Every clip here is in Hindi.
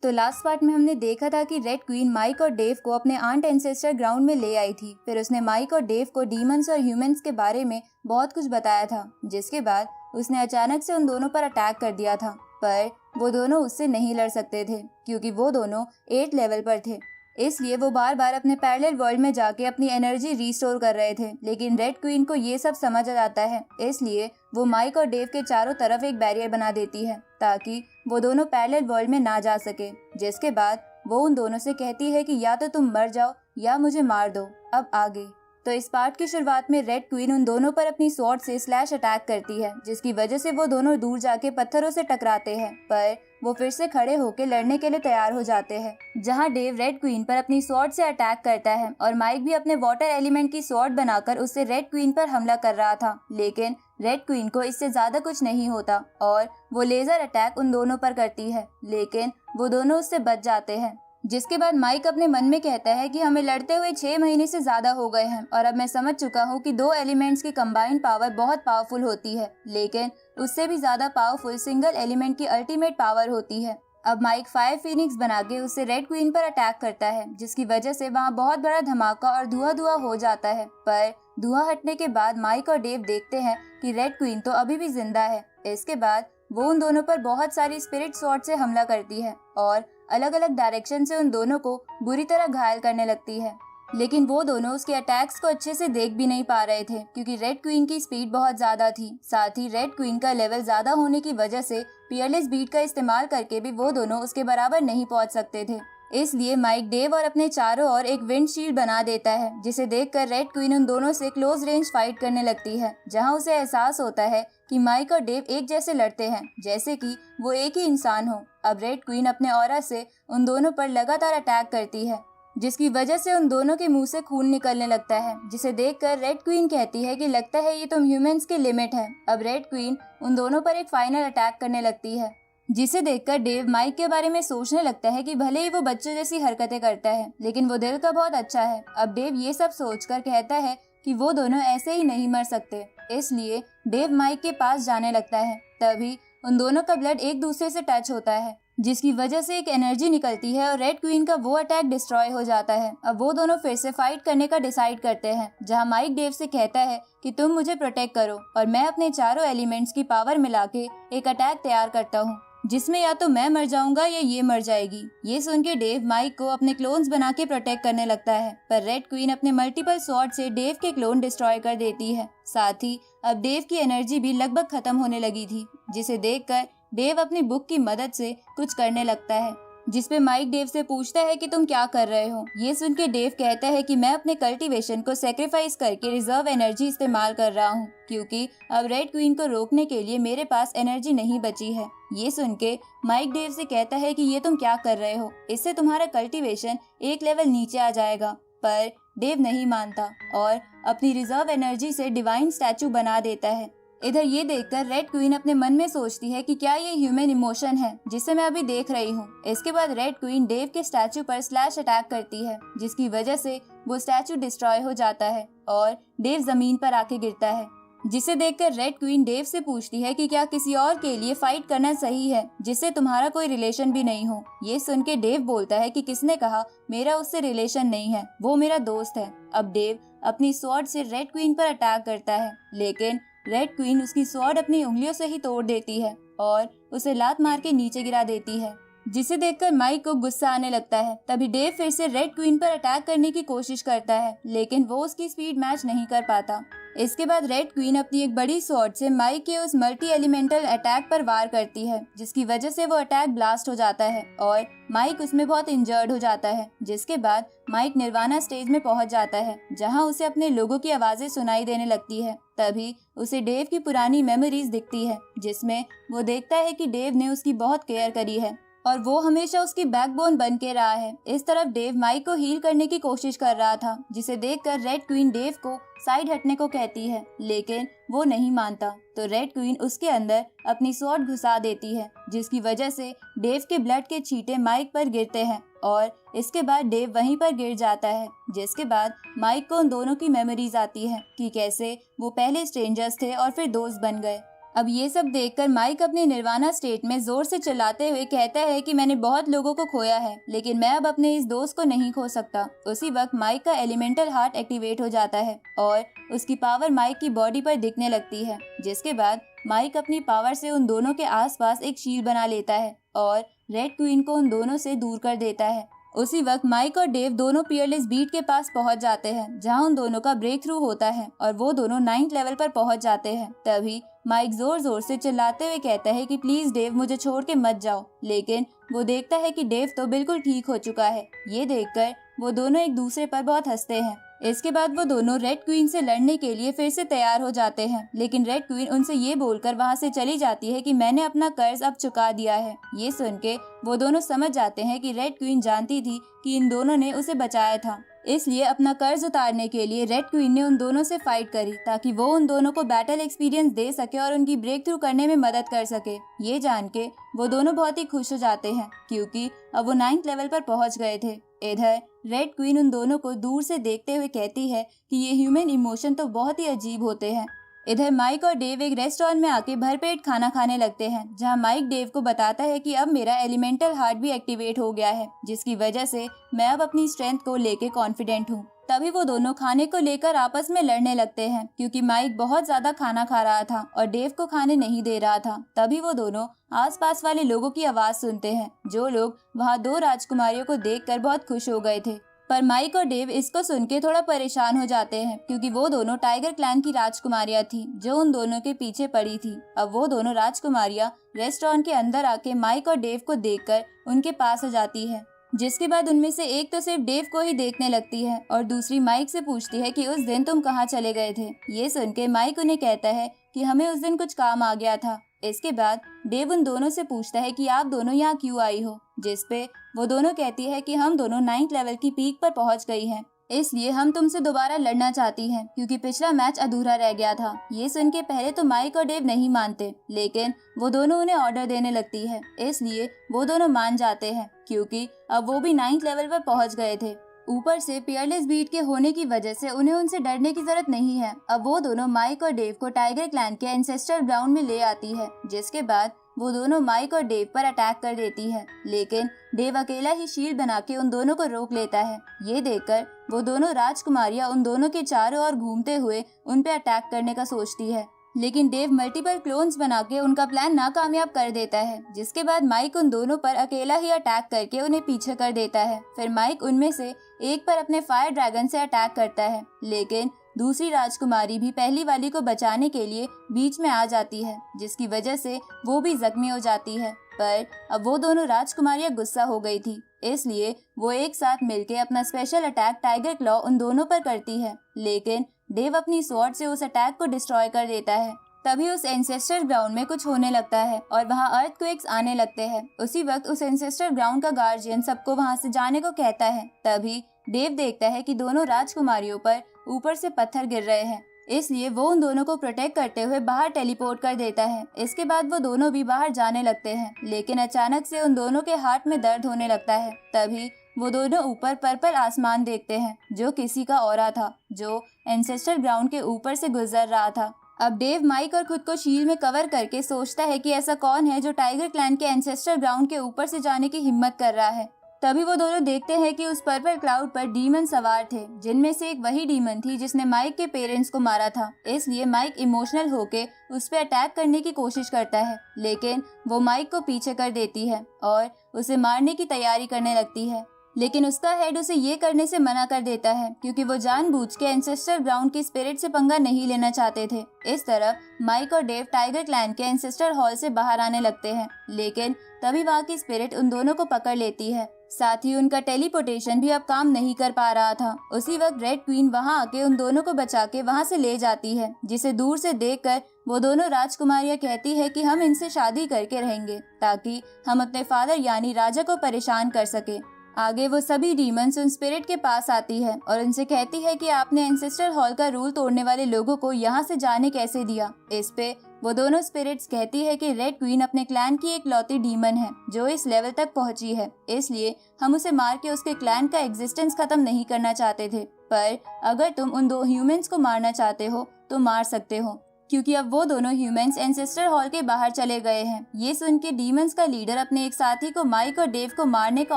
तो लास्ट पार्ट में हमने देखा था कि रेड क्वीन माइक और डेव को अपने आंट एंसेस्टर ग्राउंड में ले आई थी। फिर उसने माइक और डेव को डीमंस और ह्यूमंस के बारे में बहुत कुछ बताया था, जिसके बाद उसने अचानक से उन दोनों पर अटैक कर दिया था। पर वो दोनों उससे नहीं लड़ सकते थे क्योंकि वो दोनों 8 लेवल पर थे। इसलिए वो बार बार अपने पैरेलल वर्ल्ड में जाके अपनी एनर्जी रिस्टोर कर रहे थे। लेकिन रेड क्वीन को ये सब समझ आ जाता है, इसलिए वो माइक और डेव के चारों तरफ एक बैरियर बना देती है ताकि वो दोनों पैरेलल वर्ल्ड में ना जा सके। जिसके बाद वो उन दोनों से कहती है कि या तो तुम मर जाओ या मुझे मार दो। अब आगे तो इस पार्ट की शुरुआत में रेड क्वीन उन दोनों पर अपनी स्वॉर्ड से स्लैश अटैक करती है, जिसकी वजह से वो दोनों दूर जाके पत्थरों से टकराते हैं। पर वो फिर से खड़े होकर लड़ने के लिए तैयार हो जाते हैं, जहां डेव रेड क्वीन पर अपनी स्वॉर्ड से अटैक करता है और माइक भी अपने वाटर एलिमेंट की स्वॉर्ड बनाकर उससे रेड क्वीन पर हमला कर रहा था। लेकिन रेड क्वीन को इससे ज्यादा कुछ नहीं होता और वो लेजर अटैक उन दोनों पर करती है, लेकिन वो दोनों उससे बच जाते हैं। जिसके बाद माइक अपने मन में कहता है कि हमें लड़ते हुए 6 महीने से ज्यादा हो गए हैं और अब मैं समझ चुका हूँ कि 2 एलिमेंट्स की कंबाइंड पावर बहुत पावरफुल होती है, लेकिन उससे भी ज्यादा पावरफुल सिंगल एलिमेंट की अल्टीमेट पावर होती है। अब माइक फायर फिनिक्स बना के उससे रेड क्वीन पर अटैक करता है, जिसकी वजह से वहाँ बहुत बड़ा धमाका और धुआं हो जाता है। पर धुआं हटने के बाद माइक और डेव देखते हैं कि रेड क्वीन तो अभी भी जिंदा है। इसके बाद वो उन दोनों पर बहुत सारी स्पिरिट स्वॉर्ड से हमला करती है और अलग अलग डायरेक्शन से उन दोनों को बुरी तरह घायल करने लगती है। लेकिन वो दोनों उसके अटैक्स को अच्छे से देख भी नहीं पा रहे थे क्योंकि रेड क्वीन की स्पीड बहुत ज्यादा थी। साथ ही रेड क्वीन का लेवल ज्यादा होने की वजह से पियरलेस बीट का इस्तेमाल करके भी वो दोनों उसके बराबर नहीं पहुंच सकते थे। इसलिए माइक डेव और अपने चारों ओर एक विंड शील्ड बना देता है, जिसे देखकर रेड क्वीन उन दोनों से क्लोज रेंज फाइट करने लगती है, जहां उसे एहसास होता है कि माइक और डेव एक जैसे लड़ते हैं, जैसे कि वो एक ही इंसान हो। अब रेड क्वीन अपने ऑरा से उन दोनों पर लगातार अटैक करती है, जिसकी वजह से उन दोनों के मुंह से खून निकलने लगता है, जिसे देखकर रेड क्वीन कहती है कि लगता है ये तुम ह्यूमंस की लिमिट है। अब रेड क्वीन उन दोनों पर एक फाइनल अटैक करने लगती है, जिसे देखकर डेव माइक के बारे में सोचने लगता है कि भले ही वो बच्चों जैसी हरकतें करता है, लेकिन वो दिल का बहुत अच्छा है। अब डेव ये सब सोचकर कहता है कि वो दोनों ऐसे ही नहीं मर सकते, इसलिए डेव माइक के पास जाने लगता है। तभी उन दोनों का ब्लड एक दूसरे से टच होता है, जिसकी वजह से एक एनर्जी निकलती है और रेड क्वीन का वो अटैक डिस्ट्रॉय हो जाता है। अब वो दोनों फिर से फाइट करने का डिसाइड करते हैं, जहां माइक डेव से कहता है कि तुम मुझे प्रोटेक्ट करो और मैं अपने चारों एलिमेंट्स की पावर मिला के एक अटैक तैयार करता हूँ, जिसमें या तो मैं मर जाऊंगा या ये मर जाएगी। ये सुन के डेव माइक को अपने क्लोन्स बना के प्रोटेक्ट करने लगता है, पर रेड क्वीन अपने मल्टीपल स्वॉर्ड से डेव के क्लोन डिस्ट्रॉय कर देती है। साथ ही अब डेव की एनर्जी भी लगभग खत्म होने लगी थी, जिसे देखकर डेव अपनी बुक की मदद से कुछ करने लगता है, जिसपे माइक डेव से पूछता है कि तुम क्या कर रहे हो। ये सुन के डेव कहता है कि मैं अपने कल्टीवेशन को सेक्रीफाइस करके रिजर्व एनर्जी इस्तेमाल कर रहा हूँ, क्योंकि अब रेड क्वीन को रोकने के लिए मेरे पास एनर्जी नहीं बची है। ये सुन के माइक डेव से कहता है कि ये तुम क्या कर रहे हो, इससे तुम्हारा कल्टीवेशन एक लेवल नीचे आ जाएगा। पर डेव नहीं मानता और अपनी रिजर्व एनर्जी से डिवाइन स्टैचू बना देता है। इधर ये देखकर रेड क्वीन अपने मन में सोचती है कि क्या ये ह्यूमन इमोशन है जिसे मैं अभी देख रही हूँ। इसके बाद रेड क्वीन डेव के स्टैचू पर स्लैश अटैक करती है, जिसकी वजह से वो स्टैचू डिस्ट्रॉय हो जाता है और डेव जमीन पर आके गिरता है, जिसे देखकर रेड क्वीन डेव से पूछती है कि क्या किसी और के लिए फाइट करना सही है जिससे तुम्हारा कोई रिलेशन भी नहीं हो। ये सुन के डेव बोलता है कि किसने कहा मेरा उससे रिलेशन नहीं है, वो मेरा दोस्त है। अब डेव अपनी स्वॉर्ड से रेड क्वीन पर अटैक करता है, लेकिन रेड क्वीन उसकी स्वॉर्ड अपनी उंगलियों से ही तोड़ देती है और उसे लात मार के नीचे गिरा देती है, जिसे देखकर माइक को गुस्सा आने लगता है। तभी डेव फिर से रेड क्वीन पर अटैक करने की कोशिश करता है, लेकिन वो उसकी स्पीड मैच नहीं कर पाता। इसके बाद रेड क्वीन अपनी एक बड़ी स्वॉर्ड से माइक के उस मल्टी एलिमेंटल अटैक पर वार करती है, जिसकी वजह से वो अटैक ब्लास्ट हो जाता है और माइक उसमें बहुत इंजर्ड हो जाता है। जिसके बाद माइक निर्वाणा स्टेज में पहुंच जाता है, जहां उसे अपने लोगों की आवाजें सुनाई देने लगती है। तभी उसे डेव की पुरानी मेमोरीज दिखती है, जिसमें वो देखता है कि डेव ने उसकी बहुत केयर करी है और वो हमेशा उसकी बैकबोन बन के रहा है। इस तरफ डेव माइक को हील करने की कोशिश कर रहा था, जिसे देखकर रेड क्वीन डेव को साइड हटने को कहती है, लेकिन वो नहीं मानता। तो रेड क्वीन उसके अंदर अपनी स्वॉर्ड घुसा देती है, जिसकी वजह से डेव के ब्लड के छींटे माइक पर गिरते हैं और इसके बाद डेव वहीं पर गिर जाता है। जिसके बाद माइक को उन दोनों की मेमोरीज आती है कि कैसे वो पहले स्ट्रेंजर्स थे और फिर दोस्त बन गए। अब ये सब देखकर माइक अपने निर्वाणा स्टेट में जोर से चिल्लाते हुए कहता है कि मैंने बहुत लोगों को खोया है, लेकिन मैं अब अपने इस दोस्त को नहीं खो सकता। उसी वक्त माइक का एलिमेंटल हार्ट एक्टिवेट हो जाता है और उसकी पावर माइक की बॉडी पर दिखने लगती है, जिसके बाद माइक अपनी पावर से उन दोनों के आसपास एक शील्ड बना लेता है और रेड क्वीन को उन दोनों से दूर कर देता है। उसी वक्त माइक और डेव दोनों पियरलेस बीट के पास पहुंच जाते हैं, जहां उन दोनों का ब्रेक थ्रू होता है और वो दोनों 9th लेवल पर पहुंच जाते हैं। तभी माइक जोर जोर से चिल्लाते हुए कहता है कि प्लीज डेव, मुझे छोड़ के मत जाओ, लेकिन वो देखता है कि डेव तो बिल्कुल ठीक हो चुका है। ये देखकर वो दोनों एक दूसरे पर बहुत हंसते हैं। इसके बाद वो दोनों रेड क्वीन से लड़ने के लिए फिर से तैयार हो जाते हैं, लेकिन रेड क्वीन उनसे ये बोलकर वहाँ से चली जाती है कि मैंने अपना कर्ज अब चुका दिया है। ये सुन के वो दोनों समझ जाते हैं कि रेड क्वीन जानती थी कि इन दोनों ने उसे बचाया था, इसलिए अपना कर्ज उतारने के लिए रेड क्वीन ने उन दोनों से फाइट करी ताकि वो उन दोनों को बैटल एक्सपीरियंस दे सके और उनकी ब्रेक थ्रू करने में मदद कर सके। ये जान के वो दोनों बहुत ही खुश हो जाते हैं क्योंकि अब वो 9th लेवल पर पहुंच गए थे। इधर रेड क्वीन उन दोनों को दूर से देखते हुए कहती है कि ये ह्यूमन इमोशन तो बहुत ही अजीब होते हैं। इधर माइक और डेव एक रेस्टोरेंट में आके भरपेट खाना खाने लगते हैं, जहां माइक डेव को बताता है कि अब मेरा एलिमेंटल हार्ट भी एक्टिवेट हो गया है, जिसकी वजह से मैं अब अपनी स्ट्रेंथ को लेके कॉन्फिडेंट हूँ। तभी वो दोनों खाने को लेकर आपस में लड़ने लगते हैं क्योंकि माइक बहुत ज्यादा खाना खा रहा था और डेव को खाने नहीं दे रहा था। तभी वो दोनों आसपास वाले लोगों की आवाज सुनते हैं, जो लोग वहाँ 2 राजकुमारियों को देखकर बहुत खुश हो गए थे। पर माइक और डेव इसको सुन के थोड़ा परेशान हो जाते हैं क्योंकि वो दोनों टाइगर क्लैन की राजकुमारियां थी जो उन दोनों के पीछे पड़ी थी। अब वो दोनों राजकुमारियां रेस्टोरेंट के अंदर आके माइक और डेव को देखकर उनके पास आ जाती है, जिसके बाद उनमें से एक तो सिर्फ डेव को ही देखने लगती है और दूसरी माइक से पूछती है कि उस दिन तुम कहाँ चले गए थे। ये सुन के माइक उन्हें कहता है कि हमें उस दिन कुछ काम आ गया था। इसके बाद डेव उन दोनों से पूछता है कि आप दोनों यहाँ क्यों आई हो, जिसपे वो दोनों कहती है कि हम दोनों 9th लेवल की पीक पर पहुंच गई हैं, इसलिए हम तुमसे दोबारा लड़ना चाहती हैं क्योंकि पिछला मैच अधूरा रह गया था। ये सुन के पहले तो माइक और डेव नहीं मानते, लेकिन वो दोनों उन्हें ऑर्डर देने लगती है, इसलिए वो दोनों मान जाते हैं क्योंकि अब वो भी 9th लेवल पर पहुंच गए थे। ऊपर से पियरलेस बीट के होने की वजह से उन्हें उनसे डरने की जरूरत नहीं है। अब वो दोनों माइक और डेव को टाइगर क्लैन के एंसेस्टर ग्राउंड में ले आती है, जिसके बाद वो दोनों माइक और डेव पर अटैक कर देती है, लेकिन डेव अकेला ही शील्ड बना के उन दोनों को रोक लेता है। ये देखकर वो दोनों राजकुमारियां उन दोनों के चारों ओर घूमते हुए उन पे अटैक करने का सोचती है, लेकिन डेव मल्टीपल क्लोन्स बना के उनका प्लान नाकामयाब कर देता है। जिसके बाद माइक उन दोनों पर अकेला ही अटैक करके उन्हें पीछे कर देता है। फिर माइक उनमें से एक पर अपने फायर ड्रैगन से अटैक करता है, लेकिन दूसरी राजकुमारी भी पहली वाली को बचाने के लिए बीच में आ जाती है, जिसकी वजह से वो भी जख्मी हो जाती है। पर अब वो दोनों राजकुमारियां गुस्सा हो गई थी, इसलिए वो एक साथ मिलके अपना स्पेशल अटैक टाइगर क्लॉ उन दोनों पर करती है, लेकिन डेव अपनी स्वॉर्ड से उस अटैक को डिस्ट्रॉय कर देता है। तभी उस एंसेस्टर ग्राउंड में कुछ होने लगता है और वहाँ अर्थक्वेक्स आने लगते हैं। उसी वक्त उस एंसेस्टर ग्राउंड का गार्जियन सबको वहाँ से जाने को कहता है। तभी डेव देखता है कि दोनों राजकुमारियों पर ऊपर से पत्थर गिर रहे हैं, इसलिए वो उन दोनों को प्रोटेक्ट करते हुए बाहर टेलीपोर्ट कर देता है। इसके बाद वो दोनों भी बाहर जाने लगते हैं, लेकिन अचानक से उन दोनों के हार्ट में दर्द होने लगता है। तभी वो दोनों ऊपर पर्पल आसमान देखते हैं, जो किसी का ऑरा था जो एंसेस्टर ग्राउंड के ऊपर से गुजर रहा था। अब डेव माइक और खुद को शील्ड में कवर करके सोचता है कि ऐसा कौन है जो टाइगर क्लैन के एंसेस्टर ग्राउंड के ऊपर से जाने की हिम्मत कर रहा है। तभी वो दोनों देखते हैं कि उस पर्पल क्लाउड पर डीमन सवार थे, जिनमें से एक वही डीमन थी जिसने माइक के पेरेंट्स को मारा था। इसलिए माइक इमोशनल होके उस पर अटैक करने की कोशिश करता है, लेकिन वो माइक को पीछे कर देती है और उसे मारने की तैयारी करने लगती है। लेकिन उसका हेड उसे ये करने से मना कर देता है क्योंकि वो जानबूझ के एंसेस्टर ग्राउंड की स्पिरिट से पंगा नहीं लेना चाहते थे। इस तरह माइक और डेव टाइगर क्लैन के एंसेस्टर हॉल से बाहर आने लगते हैं, लेकिन तभी वहाँ की स्पिरिट उन दोनों को पकड़ लेती है। साथ ही उनका टेलीपोर्टेशन भी अब काम नहीं कर पा रहा था। उसी वक्त रेड क्वीन वहाँ आके उन दोनों को बचा के वहाँ से ले जाती है, जिसे दूर से देखकर वो दोनों राजकुमारियां कहती है कि हम इनसे शादी करके रहेंगे ताकि हम अपने फादर यानी राजा को परेशान कर सके। आगे वो सभी डीमंस उन स्पिरिट के पास आती है और उनसे कहती है कि आपने एंसेस्टर हॉल का रूल तोड़ने वाले लोगों को यहाँ से जाने कैसे दिया। इस पे वो दोनों स्पिरिट्स कहती है कि रेड क्वीन अपने क्लैन की एक लौती डीमन है जो इस लेवल तक पहुंची है, इसलिए हम उसे मार के उसके क्लैन का एग्जिस्टेंस खत्म नहीं करना चाहते थे, पर अगर तुम उन 2 ह्यूमंस को मारना चाहते हो तो मार सकते हो। क्योंकि अब वो दोनों ह्यूमंस एंसेस्टर हॉल के बाहर चले गए हैं। ये सुन के डीमंस का लीडर अपने एक साथी को माइक और डेव को मारने का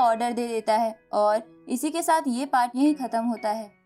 ऑर्डर दे देता है और इसी के साथ ये पार्ट यहीं खत्म होता है।